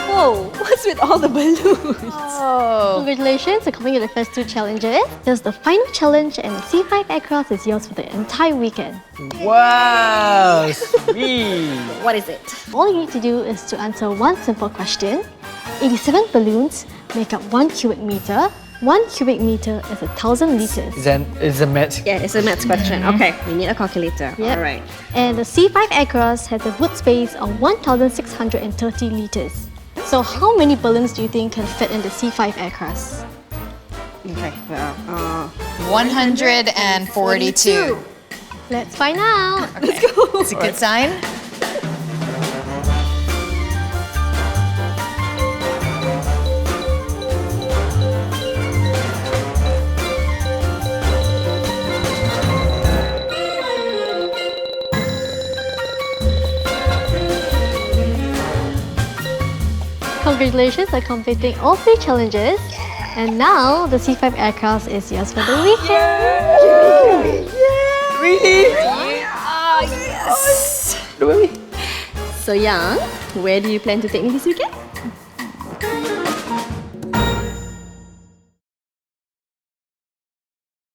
Whoa, what's with all the balloons? Oh. Congratulations for completing the first 2 challenges. There's the final challenge and the C5 Aircross is yours for the entire weekend. Wow, sweet. What is it? All you need to do is to answer one simple question. 87 balloons make up 1 cubic meter. 1 cubic meter is 1,000 liters. Is a math. Yeah, it's a maths question. Okay, we need a calculator. Yep. Alright. And the C5 Aircross has a boot space of 1,630 liters. So how many balloons do you think can fit in the C5 Aircross? Okay, well, 142. Let's find out. Okay. Let's go. It's a good sign. Congratulations on completing all 3 challenges. And now the C5 Aircross is yours for the weekend. Really? Yes. so Yang, where do you plan to take me this weekend?